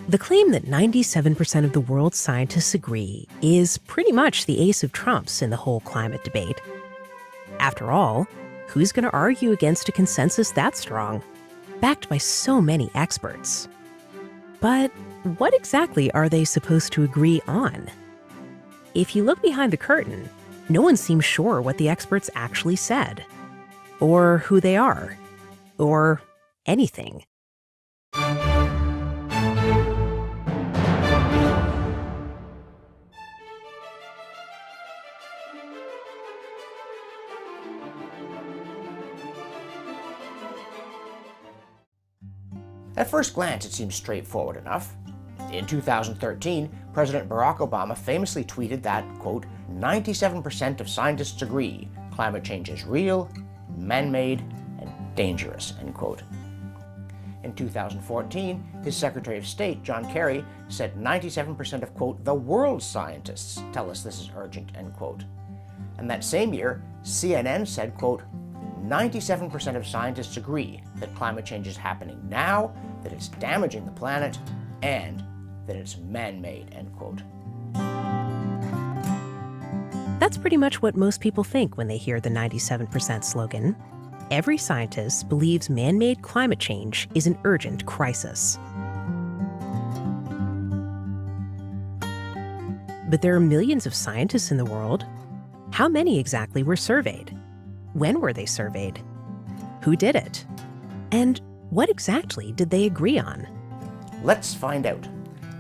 The claim that 97% of the world's scientists agree is pretty much the ace of trumps in the whole climate debate. After all, who's going to argue against a consensus that strong, backed by so many experts? But what exactly are they supposed to agree on? If you look behind the curtain, no one seems sure what the experts actually said, or who they are, or anything. At first glance, it seems straightforward enough. In 2013, President Barack Obama famously tweeted that, quote, 97% of scientists agree climate change is real, man-made, and dangerous, end quote. In 2014, his Secretary of State, John Kerry, said 97% of, quote, the world's scientists tell us this is urgent, end quote. And that same year, CNN said, quote, 97% of scientists agree that climate change is happening now, that it's damaging the planet, and that it's man-made, end quote. That's pretty much what most people think when they hear the 97% slogan. Every scientist believes man-made climate change is an urgent crisis. But there are millions of scientists in the world. How many exactly were surveyed? When were they surveyed? Who did it? And what exactly did they agree on? Let's find out.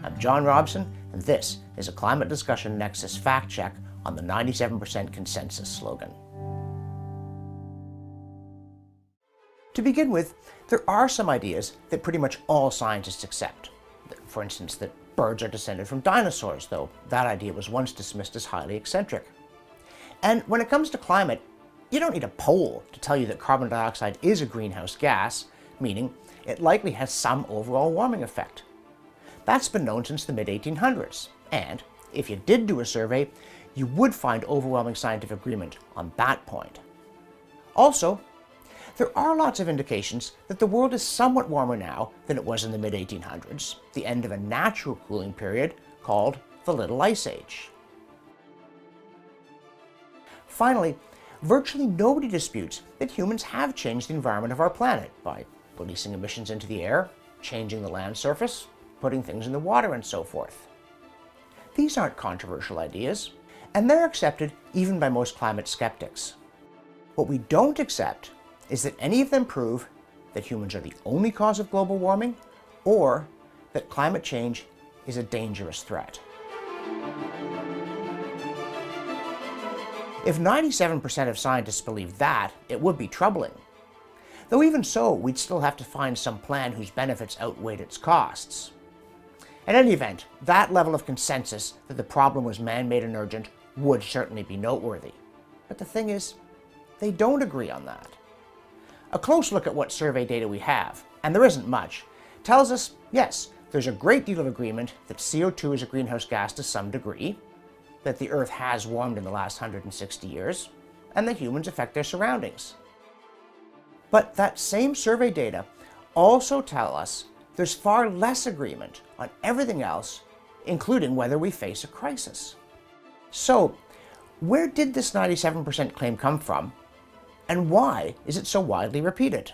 I'm John Robson, and this is a Climate Discussion Nexus fact check on the 97% consensus slogan. To begin with, there are some ideas that pretty much all scientists accept. For instance, that birds are descended from dinosaurs, though that idea was once dismissed as highly eccentric. And when it comes to climate, you don't need a poll to tell you that carbon dioxide is a greenhouse gas, meaning it likely has some overall warming effect. That's been known since the mid-1800s, and if you did do a survey, you would find overwhelming scientific agreement on that point. Also, there are lots of indications that the world is somewhat warmer now than it was in the mid-1800s, the end of a natural cooling period called the Little Ice Age. Finally, virtually nobody disputes that humans have changed the environment of our planet by releasing emissions into the air, changing the land surface, putting things in the water, and so forth. These aren't controversial ideas, and they're accepted even by most climate skeptics. What we don't accept is that any of them prove that humans are the only cause of global warming, or that climate change is a dangerous threat. If 97% of scientists believe that, it would be troubling. Though even so, we'd still have to find some plan whose benefits outweighed its costs. In any event, that level of consensus that the problem was man-made and urgent would certainly be noteworthy. But the thing is, they don't agree on that. A close look at what survey data we have, and there isn't much, tells us, yes, there's a great deal of agreement that CO2 is a greenhouse gas to some degree, that the Earth has warmed in the last 160 years, and that humans affect their surroundings. But that same survey data also tell us there's far less agreement on everything else, including whether we face a crisis. So, where did this 97% claim come from, and why is it so widely repeated?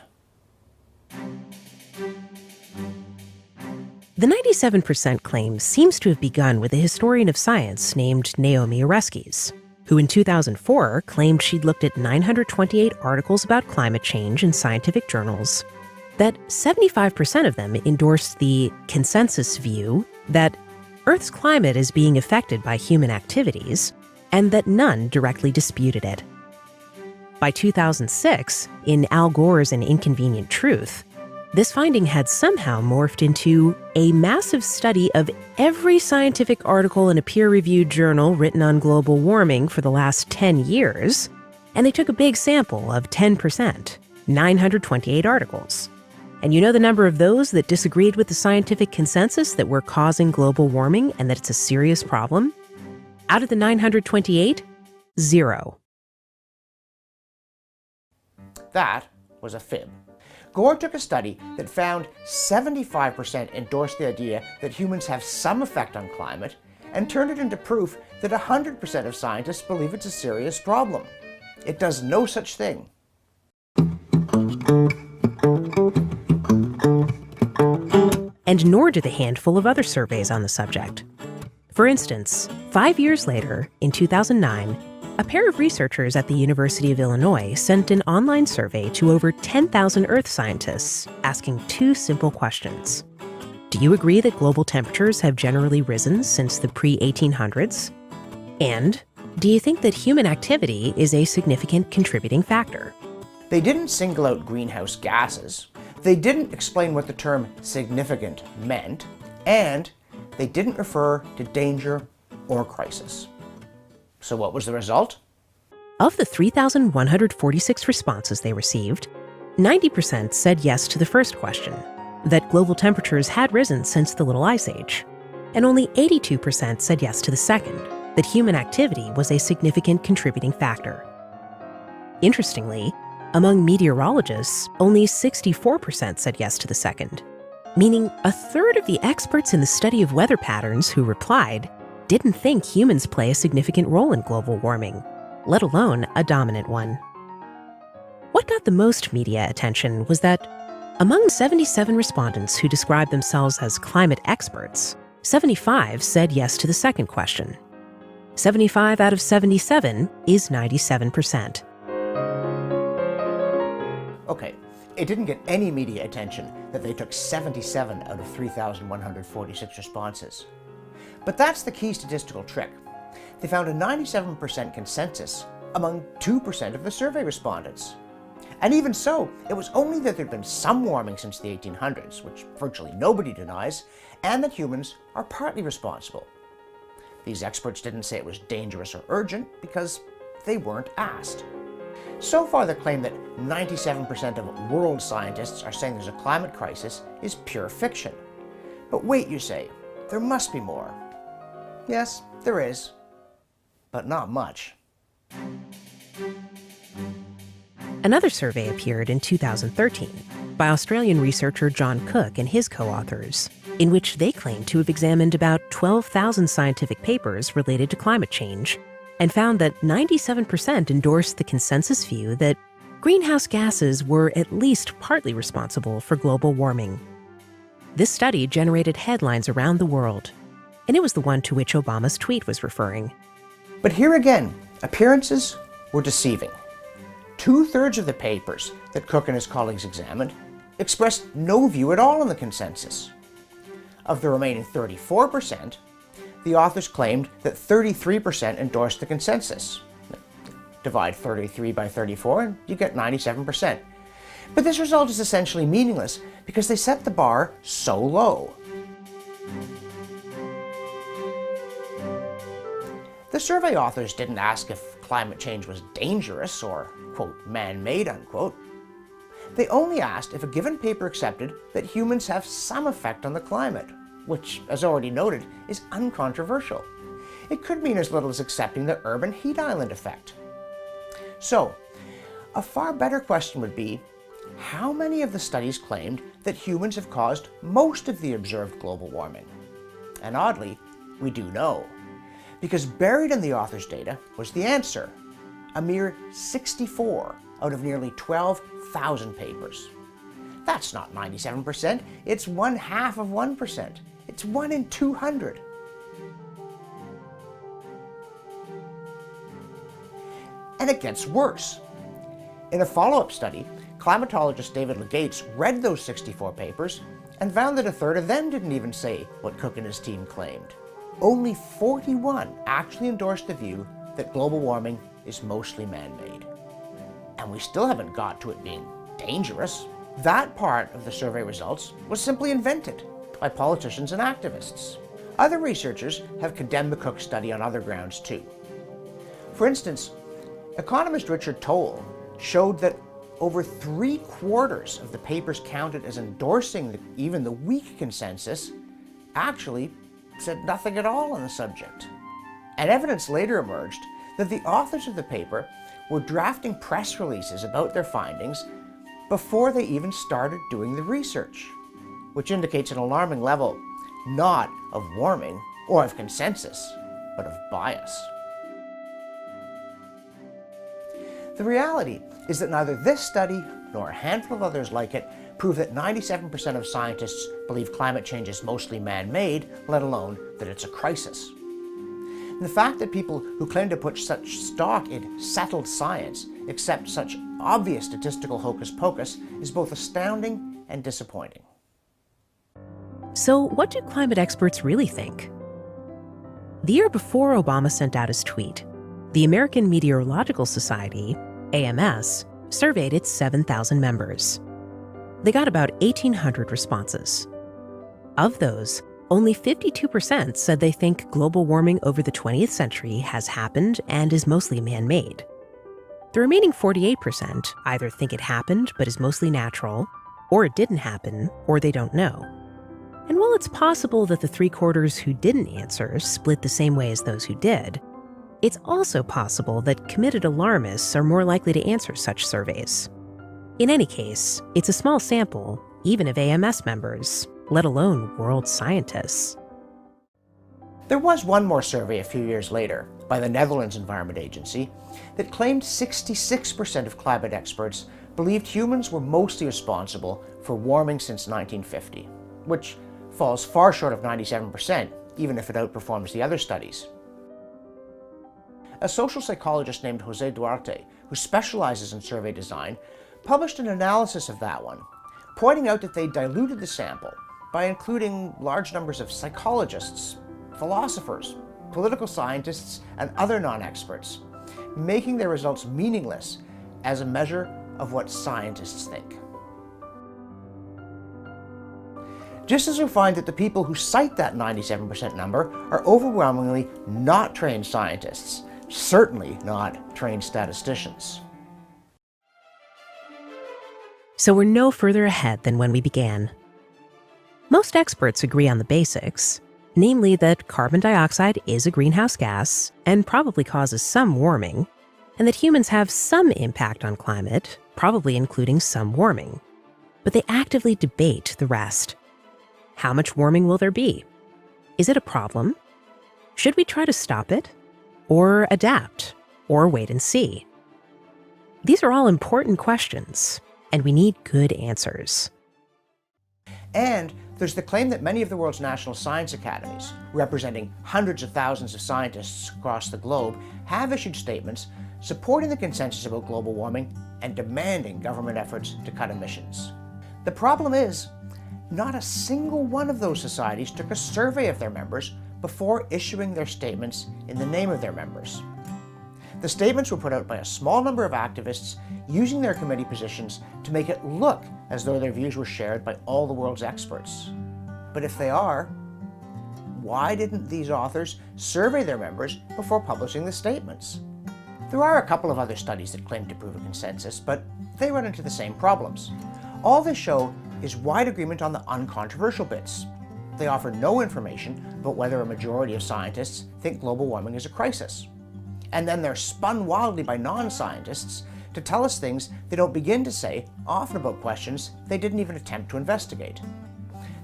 The 97% claim seems to have begun with a historian of science named Naomi Oreskes, who in 2004 claimed she'd looked at 928 articles about climate change in scientific journals, that 75% of them endorsed the consensus view that Earth's climate is being affected by human activities, and that none directly disputed it. By 2006, in Al Gore's An Inconvenient Truth, this finding had somehow morphed into a massive study of every scientific article in a peer-reviewed journal written on global warming for the last 10 years, and they took a big sample of 10%, 928 articles. And you know the number of those that disagreed with the scientific consensus that we're causing global warming and that it's a serious problem? Out of the 928, 0. That was a fib. Gore took a study that found 75% endorsed the idea that humans have some effect on climate and turned it into proof that 100% of scientists believe it's a serious problem. It does no such thing. And nor do the handful of other surveys on the subject. For instance, 5 years later, in 2009, a pair of researchers at the University of Illinois sent an online survey to over 10,000 Earth scientists, asking 2 simple questions. Do you agree that global temperatures have generally risen since the pre-1800s? And do you think that human activity is a significant contributing factor? They didn't single out greenhouse gases, they didn't explain what the term significant meant, and they didn't refer to danger or crisis. So what was the result? Of the 3,146 responses they received, 90% said yes to the first question, that global temperatures had risen since the Little Ice Age, and only 82% said yes to the second, that human activity was a significant contributing factor. Interestingly, among meteorologists, only 64% said yes to the second, meaning a third of the experts in the study of weather patterns who replied didn't think humans play a significant role in global warming, let alone a dominant one. What got the most media attention was that among 77 respondents who described themselves as climate experts, 75 said yes to the second question. 75 out of 77 is 97%. Okay, it didn't get any media attention that they took 77 out of 3,146 responses. But that's the key statistical trick. They found a 97% consensus among 2% of the survey respondents. And even so, it was only that there'd been some warming since the 1800s, which virtually nobody denies, and that humans are partly responsible. These experts didn't say it was dangerous or urgent because they weren't asked. So far, the claim that 97% of world scientists are saying there's a climate crisis is pure fiction. But wait, you say, there must be more. Yes, there is, but not much. Another survey appeared in 2013 by Australian researcher John Cook and his co-authors, in which they claimed to have examined about 12,000 scientific papers related to climate change and found that 97% endorsed the consensus view that greenhouse gases were at least partly responsible for global warming. This study generated headlines around the world, and it was the one to which Obama's tweet was referring. But here again, appearances were deceiving. 2/3 of the papers that Cook and his colleagues examined expressed no view at all on the consensus. Of the remaining 34%, the authors claimed that 33% endorsed the consensus. Divide 33 by 34 and you get 97%. But this result is essentially meaningless because they set the bar so low. The survey authors didn't ask if climate change was dangerous or, quote, man-made, unquote. They only asked if a given paper accepted that humans have some effect on the climate, which, as already noted, is uncontroversial. It could mean as little as accepting the urban heat island effect. So, a far better question would be, how many of the studies claimed that humans have caused most of the observed global warming? And oddly, we do know. Because buried in the author's data was the answer, a mere 64 out of nearly 12,000 papers. That's not 97%, it's 1/2 of 1%. It's 1 in 200. And it gets worse. In a follow-up study, climatologist David Legates read those 64 papers and found that 1/3 of them didn't even say what Cook and his team claimed. Only 41 actually endorsed the view that global warming is mostly man-made. And we still haven't got to it being dangerous. That part of the survey results was simply invented by politicians and activists. Other researchers have condemned the Cook study on other grounds too. For instance, economist Richard Toll showed that over 3/4 of the papers counted as endorsing even the weak consensus actually said nothing at all on the subject. And evidence later emerged that the authors of the paper were drafting press releases about their findings, before they even started doing the research, which indicates an alarming level not of warming or of consensus, but of bias. The reality is that neither this study nor a handful of others like it prove that 97% of scientists believe climate change is mostly man-made, let alone that it's a crisis. And the fact that people who claim to put such stock in settled science accept such obvious statistical hocus pocus is both astounding and disappointing. So, what do climate experts really think? The year before Obama sent out his tweet, the American Meteorological Society, AMS, surveyed its 7,000 members. They got about 1,800 responses. Of those, only 52% said they think global warming over the 20th century has happened and is mostly man-made. The remaining 48% either think it happened but is mostly natural, or it didn't happen, or they don't know. And while it's possible that the three-quarters who didn't answer split the same way as those who did, it's also possible that committed alarmists are more likely to answer such surveys. In any case, it's a small sample, even of AMS members, let alone world scientists. There was one more survey a few years later by the Netherlands Environment Agency that claimed 66% of climate experts believed humans were mostly responsible for warming since 1950, which falls far short of 97%, even if it outperforms the other studies. A social psychologist named José Duarte, who specializes in survey design, published an analysis of that one, pointing out that they diluted the sample by including large numbers of psychologists, philosophers, political scientists, and other non-experts, making their results meaningless as a measure of what scientists think. Just as we find that the people who cite that 97% number are overwhelmingly not trained scientists, certainly not trained statisticians. So we're no further ahead than when we began. Most experts agree on the basics, namely that carbon dioxide is a greenhouse gas and probably causes some warming, and that humans have some impact on climate, probably including some warming. But they actively debate the rest. How much warming will there be? Is it a problem? Should we try to stop it? Or adapt? Or wait and see? These are all important questions, and we need good answers. And there's the claim that many of the world's national science academies, representing hundreds of thousands of scientists across the globe, have issued statements supporting the consensus about global warming and demanding government efforts to cut emissions. The problem is, not a single one of those societies took a survey of their members before issuing their statements in the name of their members. The statements were put out by a small number of activists using their committee positions to make it look as though their views were shared by all the world's experts. But if they are, why didn't these authors survey their members before publishing the statements? There are a couple of other studies that claim to prove a consensus, but they run into the same problems. All they show is wide agreement on the uncontroversial bits. They offer no information about whether a majority of scientists think global warming is a crisis. And then they're spun wildly by non-scientists to tell us things they don't begin to say, often about questions they didn't even attempt to investigate.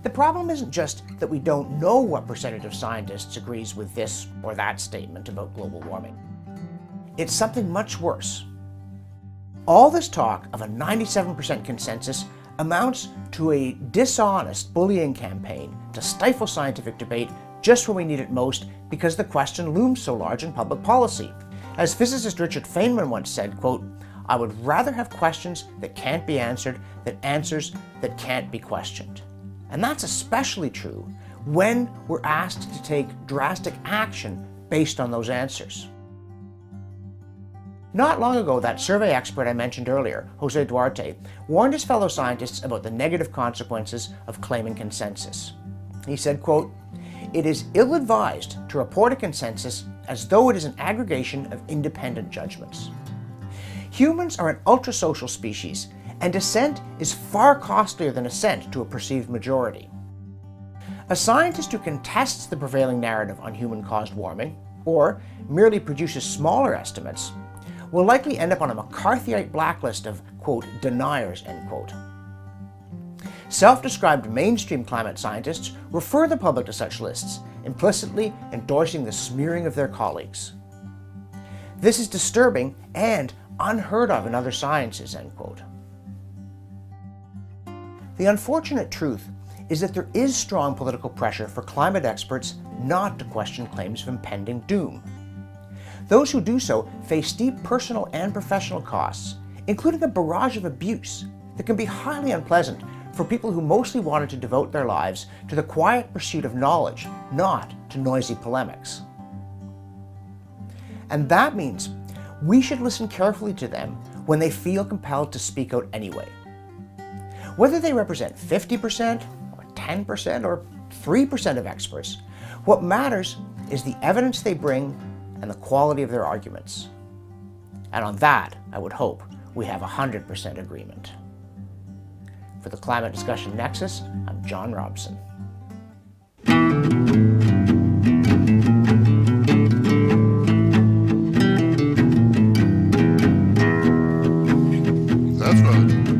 The problem isn't just that we don't know what percentage of scientists agrees with this or that statement about global warming. It's something much worse. All this talk of a 97% consensus amounts to a dishonest bullying campaign to stifle scientific debate just when we need it most because the question looms so large in public policy. As physicist Richard Feynman once said, quote, "I would rather have questions that can't be answered than answers that can't be questioned." And that's especially true when we're asked to take drastic action based on those answers. Not long ago, that survey expert I mentioned earlier, José Duarte, warned his fellow scientists about the negative consequences of claiming consensus. He said, quote, "It is ill-advised to report a consensus as though it is an aggregation of independent judgments. Humans are an ultra-social species, and dissent is far costlier than assent to a perceived majority. A scientist who contests the prevailing narrative on human-caused warming, or merely produces smaller estimates, will likely end up on a McCarthyite blacklist of, quote, deniers, end quote. Self-described mainstream climate scientists refer the public to such lists, implicitly endorsing the smearing of their colleagues. This is disturbing and unheard of in other sciences, end quote. The unfortunate truth is that there is strong political pressure for climate experts not to question claims of impending doom. Those who do so face steep personal and professional costs, including a barrage of abuse that can be highly unpleasant for people who mostly wanted to devote their lives to the quiet pursuit of knowledge, not to noisy polemics. And that means we should listen carefully to them when they feel compelled to speak out anyway. Whether they represent 50% or 10% or 3% of experts, what matters is the evidence they bring and the quality of their arguments. And on that, I would hope we have 100% agreement. For the Climate Discussion Nexus, I'm John Robson. That's right.